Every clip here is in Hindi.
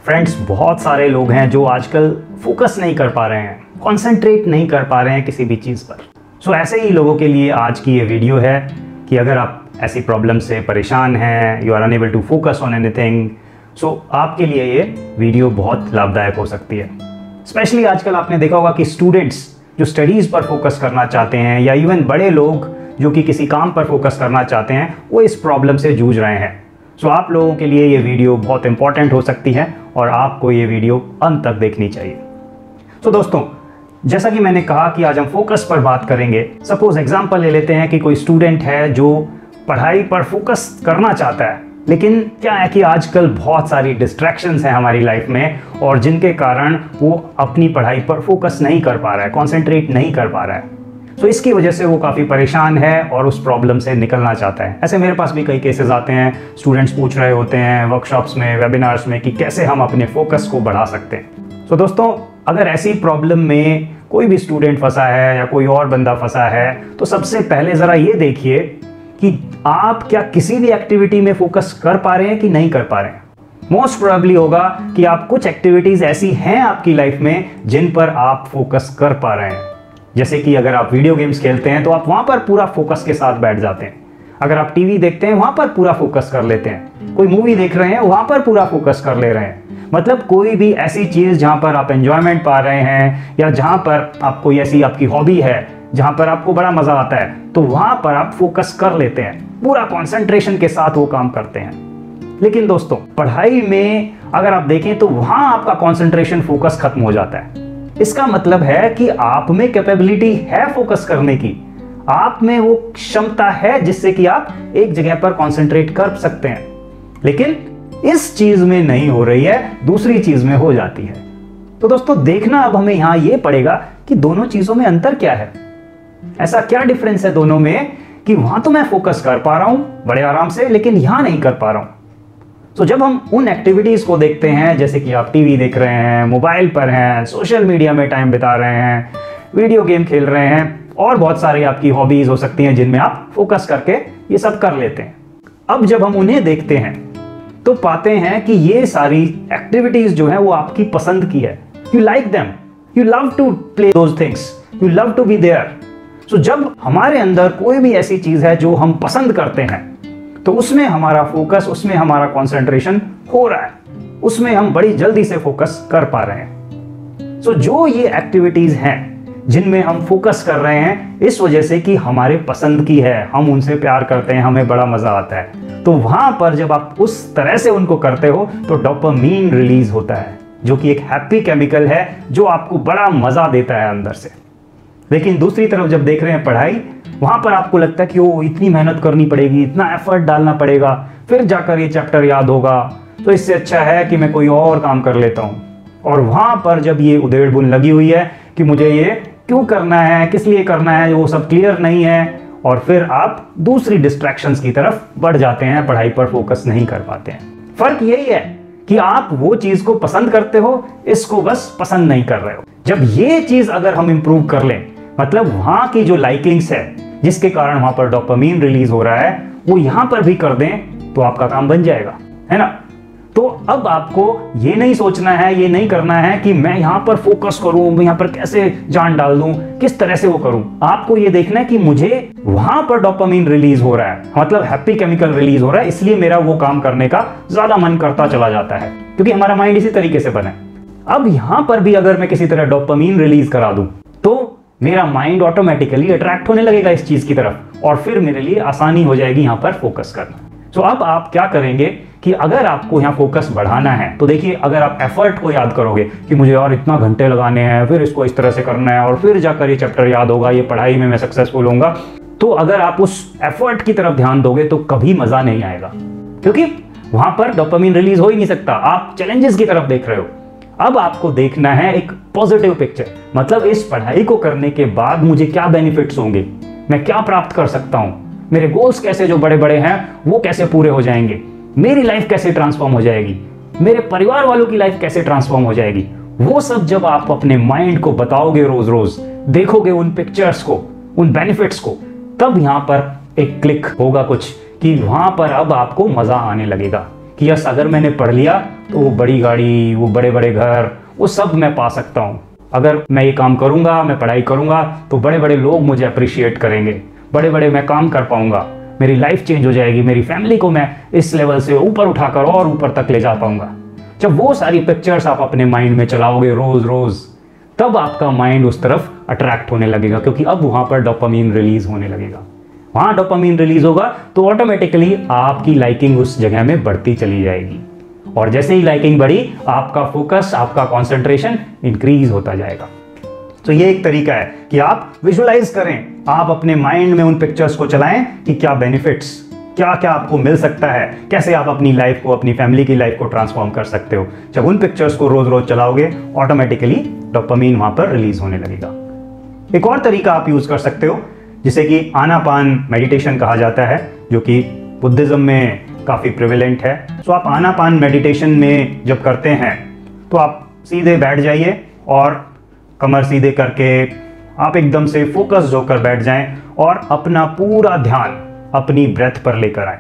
फ्रेंड्स, बहुत सारे लोग हैं जो आजकल फोकस नहीं कर पा रहे हैं, कॉन्सेंट्रेट नहीं कर पा रहे हैं किसी भी चीज़ पर। सो ऐसे ही लोगों के लिए आज की ये वीडियो है कि अगर आप ऐसी प्रॉब्लम से परेशान हैं, you are unable to focus on anything, so आपके लिए ये वीडियो बहुत लाभदायक हो सकती है। स्पेशली आजकल आपने देखा होगा कि स्टूडेंट्स जो स्टडीज़ पर फोकस करना चाहते हैं या इवन बड़े लोग जो कि किसी काम पर फोकस करना चाहते हैं, वो इस प्रॉब्लम से जूझ रहे हैं। सो आप लोगों के लिए ये वीडियो बहुत इंपॉर्टेंट हो सकती है और आपको ये वीडियो अंत तक देखनी चाहिए। सो दोस्तों, जैसा कि मैंने कहा कि आज हम फोकस पर बात करेंगे। सपोज एग्जांपल ले लेते हैं कि कोई स्टूडेंट है जो पढ़ाई पर फोकस करना चाहता है, लेकिन क्या है कि आजकल बहुत सारी डिस्ट्रैक्शंस हैं हमारी लाइफ में और जिनके कारण वो अपनी पढ़ाई पर फोकस नहीं कर पा रहा है, कॉन्सेंट्रेट नहीं कर पा रहा है। तो इसकी वजह से वो काफ़ी परेशान है और उस प्रॉब्लम से निकलना चाहता है। ऐसे मेरे पास भी कई केसेस आते हैं, स्टूडेंट्स पूछ रहे होते हैं वर्कशॉप्स में, वेबिनार्स में कि कैसे हम अपने फोकस को बढ़ा सकते हैं। तो दोस्तों, अगर ऐसी प्रॉब्लम में कोई भी स्टूडेंट फंसा है या कोई और बंदा फंसा है, तो सबसे पहले ज़रा ये देखिए कि आप क्या किसी भी एक्टिविटी में फोकस कर पा रहे हैं कि नहीं कर पा रहे हैं। मोस्ट प्रोबेबली होगा कि आप कुछ एक्टिविटीज़ ऐसी हैं आपकी लाइफ में जिन पर आप फोकस कर पा रहे हैं। जैसे कि अगर आप वीडियो गेम्स खेलते हैं तो आप वहाँ पर पूरा फोकस के साथ बैठ जाते हैं। अगर आप टीवी देखते हैं वहाँ पर पूरा फोकस कर लेते हैं। कोई मूवी देख रहे हैं वहाँ पर पूरा फोकस कर ले रहे हैं। मतलब कोई भी ऐसी चीज़ जहाँ पर आप एंजॉयमेंट पा रहे हैं या जहाँ पर आप कोई ऐसी आपकी हॉबी है जहाँ पर आपको बड़ा मज़ा आता है, तो वहाँ पर आप फोकस कर लेते हैं, पूरा कॉन्सेंट्रेशन के साथ वो काम करते हैं। लेकिन दोस्तों, पढ़ाई में अगर आप देखें तो वहाँ आपका कॉन्सेंट्रेशन फोकस खत्म हो जाता है। इसका मतलब है कि आप में कैपेबिलिटी है फोकस करने की, आप में वो क्षमता है जिससे कि आप एक जगह पर कंसंट्रेट कर सकते हैं, लेकिन इस चीज में नहीं हो रही है, दूसरी चीज में हो जाती है। तो दोस्तों, देखना अब हमें यहां ये पड़ेगा कि दोनों चीजों में अंतर क्या है, ऐसा क्या डिफरेंस है दोनों में कि वहां तो मैं फोकस कर पा रहा हूं बड़े आराम से, लेकिन यहां नहीं कर पा रहा हूं। तो जब हम उन एक्टिविटीज़ को देखते हैं, जैसे कि आप टीवी देख रहे हैं, मोबाइल पर हैं, सोशल मीडिया में टाइम बिता रहे हैं, वीडियो गेम खेल रहे हैं और बहुत सारी आपकी हॉबीज़ हो सकती हैं जिनमें आप फोकस करके ये सब कर लेते हैं। अब जब हम उन्हें देखते हैं तो पाते हैं कि ये सारी एक्टिविटीज़ जो हैं वो आपकी पसंद की है। You like them, you love to play those things, you love to be there. So जब हमारे अंदर कोई भी ऐसी चीज़ है जो हम पसंद करते हैं, तो उसमें हमारा फोकस, उसमें हमारा कंसंट्रेशन हो रहा है, उसमें हम बड़ी जल्दी से फोकस कर पा रहे हैं। सो जो ये एक्टिविटीज हैं जिनमें हम फोकस कर रहे हैं, इस वजह से कि हमारे पसंद की है, हम उनसे प्यार करते हैं, हमें बड़ा मजा आता है, तो वहां पर जब आप उस तरह से उनको करते हो तो डोपामीन रिलीज होता है, जो कि एक हैप्पी केमिकल है जो आपको बड़ा मजा देता है अंदर से। लेकिन दूसरी तरफ जब देख रहे हैं पढ़ाई, वहां पर आपको लगता है कि वो इतनी मेहनत करनी पड़ेगी, इतना एफर्ट डालना पड़ेगा, फिर जाकर ये चैप्टर याद होगा, तो इससे अच्छा है कि मैं कोई और काम कर लेता हूं। और वहां पर जब ये उधेड़ बुन लगी हुई है कि मुझे ये क्यों करना है, किस लिए करना है, वो सब क्लियर नहीं है, और फिर आप दूसरी डिस्ट्रैक्शंस की तरफ बढ़ जाते हैं, पढ़ाई पर फोकस नहीं कर पाते हैं। फर्क यही है कि आप वो चीज को पसंद करते हो, इसको बस पसंद नहीं कर रहे हो। जब ये चीज अगर हम इंप्रूव कर लें, मतलब वहां की जो लाइकिंग्स है जिसके कारण वहां पर डोपामीन रिलीज हो रहा है, वो यहां पर भी कर दें तो आपका काम बन जाएगा, है ना। तो अब आपको ये नहीं सोचना है, ये नहीं करना है कि मैं यहां पर फोकस करूं, मैं यहां पर कैसे जान डाल दूं, किस तरह से वो करूं। आपको ये देखना है कि मुझे वहां पर डोपामीन रिलीज हो रहा है, मतलब हैप्पी केमिकल रिलीज हो रहा है, इसलिए मेरा वो काम करने का ज्यादा मन करता चला जाता है, क्योंकि हमारा माइंड इसी तरीके से बना है। अब यहां पर भी अगर मैं किसी तरह डोपामीन रिलीज करा दूं तो मेरा माइंड ऑटोमेटिकली अट्रैक्ट होने लगेगा इस चीज की तरफ, और फिर मेरे लिए आसानी हो जाएगी यहां पर फोकस करना। तो अब आप क्या करेंगे कि अगर आपको यहाँ फोकस बढ़ाना है, तो देखिए, अगर आप एफर्ट को याद करोगे कि मुझे और इतना घंटे लगाने हैं, फिर इसको इस तरह से करना है और फिर जाकर ये चैप्टर याद होगा, ये पढ़ाई में मैं सक्सेसफुल होऊंगा, तो अगर आप उस एफर्ट की तरफ ध्यान दोगे तो कभी मजा नहीं आएगा, क्योंकि वहां पर डोपामीन रिलीज हो ही नहीं सकता। आप चैलेंजेस की तरफ देख रहे हो। अब आपको देखना है एक पॉजिटिव पिक्चर, मतलब इस पढ़ाई को करने के बाद मुझे क्या बेनिफिट्स होंगे, मैं क्या प्राप्त कर सकता हूं, मेरे गोल्स कैसे जो बड़े बड़े हैं वो कैसे पूरे हो जाएंगे, मेरी लाइफ कैसे ट्रांसफॉर्म हो जाएगी, मेरे परिवार वालों की लाइफ कैसे ट्रांसफॉर्म हो जाएगी। वो सब जब आप अपने माइंड को बताओगे, रोज रोज देखोगे उन पिक्चर्स को, उन बेनिफिट्स को, तब यहां पर एक क्लिक होगा कुछ कि वहां पर अब आपको मजा आने लगेगा कि यस, अगर मैंने पढ़ लिया तो वो बड़ी गाड़ी, वो बड़े बड़े घर, वो सब मैं पा सकता हूँ। अगर मैं ये काम करूँगा, मैं पढ़ाई करूँगा, तो बड़े बड़े लोग मुझे अप्रिशिएट करेंगे, बड़े बड़े मैं काम कर पाऊँगा, मेरी लाइफ चेंज हो जाएगी, मेरी फैमिली को मैं इस लेवल से ऊपर उठाकर और ऊपर तक ले जा पाऊँगा। जब वो सारी पिक्चर्स आप अपने माइंड में चलाओगे रोज़ रोज़, तब आपका माइंड उस तरफ अट्रैक्ट होने लगेगा, क्योंकि अब वहाँ पर डोपामीन रिलीज होने लगेगा। वहाँ डोपामीन रिलीज होगा तो ऑटोमेटिकली आपकी लाइकिंग उस जगह में बढ़ती चली जाएगी, और जैसे ही लाइकिंग बढ़ी, आपका फोकस, आपका कंसंट्रेशन इंक्रीज होता जाएगा। तो ये एक तरीका है कि आप विजुअलाइज करें, आप अपने माइंड में उन पिक्चर्स को चलाएं कि क्या बेनिफिट्स, क्या क्या आपको मिल सकता है, कैसे आप अपनी लाइफ को, अपनी फैमिली की लाइफ को ट्रांसफॉर्म कर सकते हो। जब उन पिक्चर्स को रोज रोज चलाओगे, ऑटोमेटिकली डोपामीन वहां पर रिलीज होने लगेगा। एक और तरीका आप यूज कर सकते हो, जिसे कि आनापान मेडिटेशन कहा जाता है, जो कि बुद्धिज्म में काफी प्रिवेलेंट है। तो आप आनापान मेडिटेशन में जब करते हैं तो आप सीधे बैठ जाइए और कमर सीधे करके आप एकदम से फोकस होकर बैठ जाएं और अपना पूरा ध्यान अपनी ब्रेथ पर लेकर आए।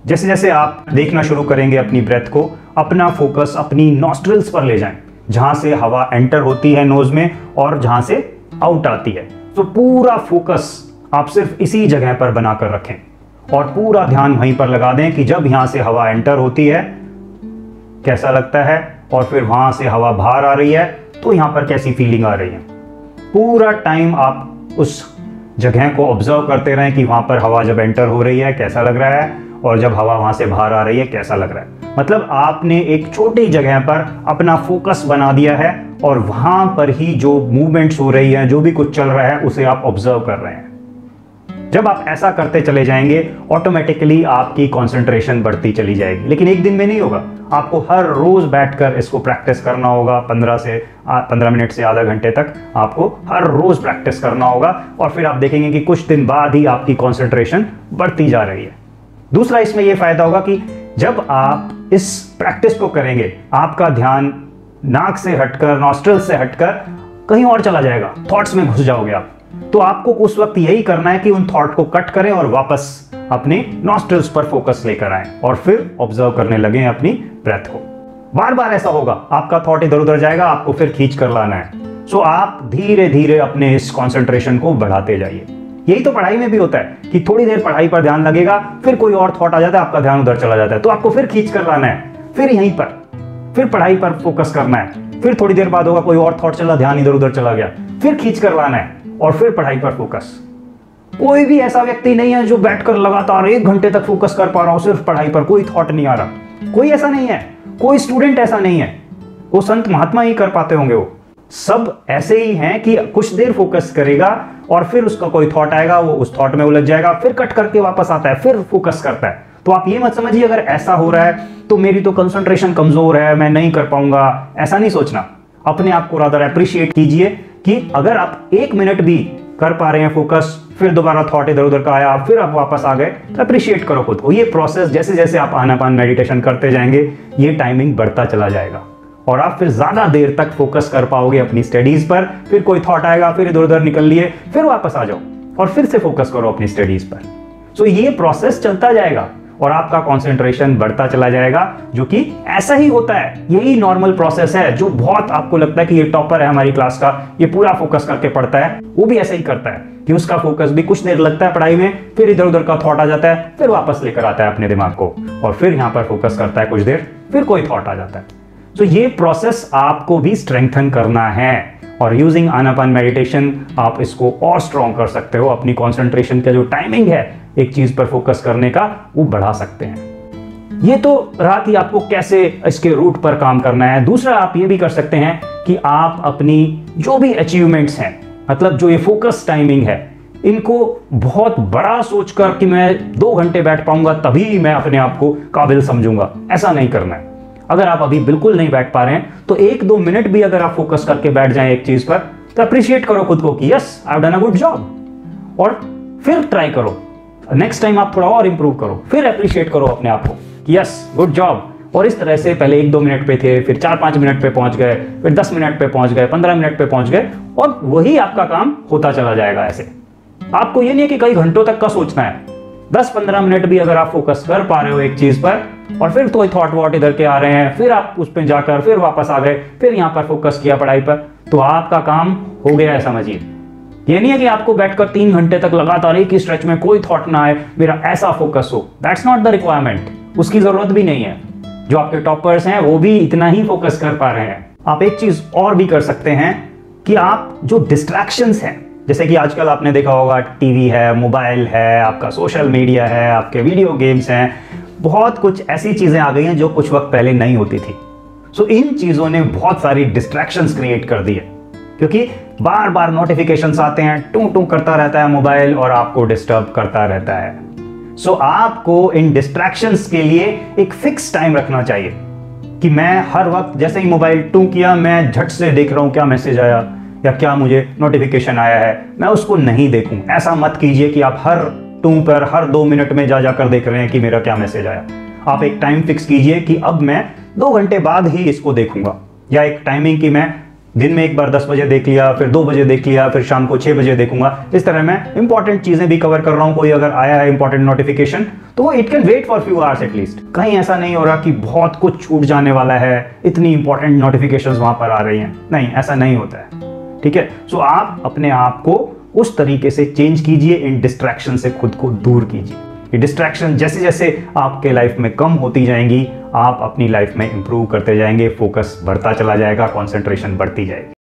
जैसे जैसे आप देखना शुरू करेंगे अपनी ब्रेथ को, अपना फोकस अपनी नॉस्ट्रिल्स पर ले जाएं, जहां से हवा एंटर होती है नोज में और जहां से आउट आती है। तो पूरा फोकस आप सिर्फ इसी जगह पर बनाकर रखें और पूरा ध्यान वहीं पर लगा दें कि जब यहां से हवा एंटर होती है कैसा लगता है, और फिर वहां से हवा बाहर आ रही है तो यहां पर कैसी फीलिंग आ रही है। पूरा टाइम आप उस जगह को ऑब्जर्व करते रहें कि वहां पर हवा जब एंटर हो रही है कैसा लग रहा है, और जब हवा वहां से बाहर आ रही है कैसा लग रहा है। मतलब आपने एक छोटी जगह पर अपना फोकस बना दिया है और वहां पर ही जो मूवमेंट्स हो रही हैं, जो भी कुछ चल रहा है, उसे आप ऑब्जर्व कर रहे हैं। जब आप ऐसा करते चले जाएंगे, ऑटोमेटिकली आपकी कंसंट्रेशन बढ़ती चली जाएगी। लेकिन एक दिन में नहीं होगा, आपको हर रोज बैठकर इसको प्रैक्टिस करना होगा। 15 मिनट से आधा घंटे तक आपको हर रोज प्रैक्टिस करना होगा, और फिर आप देखेंगे कि कुछ दिन बाद ही आपकी कंसंट्रेशन बढ़ती जा रही है। दूसरा इसमें यह फायदा होगा कि जब आप इस प्रैक्टिस को करेंगे, आपका ध्यान नाक से हटकर, नॉस्ट्रिल से हटकर कहीं और चला जाएगा, थॉट्स में घुस जाओगे आप। तो आपको उस वक्त यही करना है कि उन थॉट को कट करें और वापस अपने नॉस्ट्रिल्स पर फोकस लेकर आएं और फिर ऑब्जर्व करने लगे अपनी ब्रेथ को। बार बार ऐसा होगा, आपका थॉट इधर उधर जाएगा, आपको फिर खींच कर लाना है। सो आप धीरे धीरे अपने इस कंसंट्रेशन को बढ़ाते जाइए। यही तो पढ़ाई में भी होता है कि थोड़ी देर पढ़ाई पर ध्यान लगेगा, फिर कोई और थॉट आ जाता है, आपका ध्यान उधर चला जाता है, तो आपको फिर खींच कर लाना है, फिर यहीं पर फिर पढ़ाई पर फोकस करना है। फिर थोड़ी देर बाद होगा कोई और थॉट चला, ध्यान इधर उधर चला गया, फिर खींच कर लाना है और फिर पढ़ाई पर फोकस। कोई भी ऐसा व्यक्ति नहीं है जो बैठकर लगातार 1 घंटे तक फोकस कर पा रहा हो सिर्फ पढ़ाई पर, कोई थॉट नहीं आ रहा। कोई ऐसा नहीं है, कोई स्टूडेंट ऐसा नहीं है। वो संत महात्मा ही कर पाते होंगे। वो सब ऐसे ही हैं कि कुछ देर फोकस करेगा और फिर उसका कोई थॉट आएगा, वो उस थॉट में उलझ जाएगा, फिर कट करके वापस आता है, फिर फोकस करता है। तो आप ये मत समझिए अगर ऐसा हो रहा है तो मेरी तो कंसंट्रेशन कमजोर है, मैं नहीं कर पाऊंगा, ऐसा नहीं सोचना। अपने आप को रादर अप्रिशिएट कीजिए कि अगर आप 1 मिनट भी कर पा रहे हैं फोकस, फिर दोबारा थॉट इधर उधर का आया, फिर आप वापस आ गए, तो अप्रिशिएट करो खुद को। ये प्रोसेस जैसे जैसे आप आनापान मेडिटेशन करते जाएंगे, ये टाइमिंग बढ़ता चला जाएगा और आप फिर ज्यादा देर तक फोकस कर पाओगे अपनी स्टडीज पर। फिर कोई थॉट आएगा, फिर इधर उधर निकल लिए, फिर वापस आ जाओ और फिर से फोकस करो अपनी स्टडीज पर। सो ये प्रोसेस चलता जाएगा और आपका कंसंट्रेशन बढ़ता चला जाएगा, जो कि ऐसा ही होता है। यही नॉर्मल प्रोसेस है। जो बहुत आपको लगता है कि ये टॉपर है हमारी क्लास का, ये पूरा फोकस करके पढ़ता है, वो भी ऐसा ही करता है कि उसका फोकस भी कुछ देर लगता है पढ़ाई में, फिर इधर उधर का थॉट आ जाता है, फिर वापस लेकर आता है अपने दिमाग को और फिर यहां पर फोकस करता है कुछ देर, फिर कोई थॉट आ जाता है। तो ये प्रोसेस आपको भी स्ट्रेंथन करना है और यूजिंग आनापान मेडिटेशन आप इसको और स्ट्रॉन्ग कर सकते हो। अपनी कंसंट्रेशन का जो टाइमिंग है एक चीज पर फोकस करने का, वो बढ़ा सकते हैं। ये तो रहा कि आपको कैसे इसके रूट पर काम करना है। दूसरा आप ये भी कर सकते हैं कि आप अपनी जो भी अचीवमेंट्स हैं, मतलब जो ये फोकस टाइमिंग है, इनको बहुत बड़ा सोचकर कि मैं 2 घंटे बैठ पाऊंगा तभी मैं अपने आप को काबिल समझूंगा, ऐसा नहीं करना है। अगर आप अभी बिल्कुल नहीं बैठ पा रहे हैं तो 1-2 मिनट भी अगर आप फोकस करके बैठ जाएं एक चीज पर, तो अप्रिशिएट करो खुद को कि yes I have done a good job, और फिर ट्राई करो। नेक्स्ट टाइम आप थोड़ा और इंप्रूव करो, फिर अप्रिशिएट करो अपने आप को कि यस गुड जॉब। और इस तरह से पहले 1-2 मिनट पे थे, फिर 4-5 मिनट पे पहुंच गए, फिर 10 मिनट पे पहुंच गए, 15 मिनट पे पहुंच गए, और वही आपका काम होता चला जाएगा। ऐसे आपको ये नहीं है कि कई घंटों तक का सोचना है। 10-15 मिनट भी अगर आप फोकस कर पा रहे हो एक चीज पर, और फिर तो थॉट वॉट इधर के आ रहे हैं, फिर आप उस पर जाकर फिर वापस आ गए, फिर यहाँ पर फोकस किया पढ़ाई पर, तो आपका काम हो गया है समझिए। ये नहीं है कि आपको बैठकर 3 घंटे तक लगातार एक ही स्ट्रेच में कोई थॉट ना आए, मेरा ऐसा फोकस हो। दैट्स नॉट द रिक्वायरमेंट, उसकी जरूरत भी नहीं है। जो आपके टॉपर्स हैं वो भी इतना ही फोकस कर पा रहे हैं। आप एक चीज और भी कर सकते हैं कि आप जो डिस्ट्रैक्शंस हैं, जैसे कि आजकल आपने देखा होगा टीवी है, मोबाइल है, आपका सोशल मीडिया है, आपके वीडियो गेम्स हैं, बहुत कुछ ऐसी चीजें आ गई हैं जो कुछ वक्त पहले नहीं होती थी। सो इन चीजों ने बहुत सारी डिस्ट्रैक्शंस क्रिएट कर दी है, क्योंकि बार बार नोटिफिकेशंस आते हैं, टू टू करता रहता है मोबाइल और आपको डिस्टर्ब करता रहता है। सो आपको इन डिस्ट्रैक्शंस के लिए एक फिक्स टाइम रखना चाहिए कि मैं हर वक्त जैसे ही मोबाइल टू किया, मैं झट से देख रहा हूं क्या मैसेज आया या क्या मुझे नोटिफिकेशन आया है, मैं उसको नहीं देखूं। ऐसा मत कीजिए कि आप हर टू पर हर 2 मिनट में जा जाकर देख रहे हैं कि मेरा क्या मैसेज आया। आप एक टाइम फिक्स कीजिए कि अब मैं 2 घंटे बाद ही इसको देखूंगा, या एक टाइमिंग कि मैं दिन में एक बार 10 बजे देख लिया, फिर 2 बजे देख लिया, फिर शाम को 6 बजे देखूंगा। इस तरह मैं इंपॉर्टेंट चीजें भी कवर कर रहा हूं। कोई अगर आया है इंपॉर्टेंट नोटिफिकेशन तो it can wait for few hours at least. कहीं ऐसा नहीं हो रहा कि बहुत कुछ छूट जाने वाला है, इतनी इंपॉर्टेंट नोटिफिकेशंस वहां पर आ रही हैं। नहीं, ऐसा नहीं होता है। ठीक है, सो आप अपने आप को उस तरीके से चेंज कीजिए, इन डिस्ट्रैक्शन से खुद को दूर कीजिए। ये डिस्ट्रैक्शन जैसे जैसे आपके लाइफ में कम होती जाएंगी, आप अपनी लाइफ में इंप्रूव करते जाएंगे, फोकस बढ़ता चला जाएगा, कंसंट्रेशन बढ़ती जाएगी।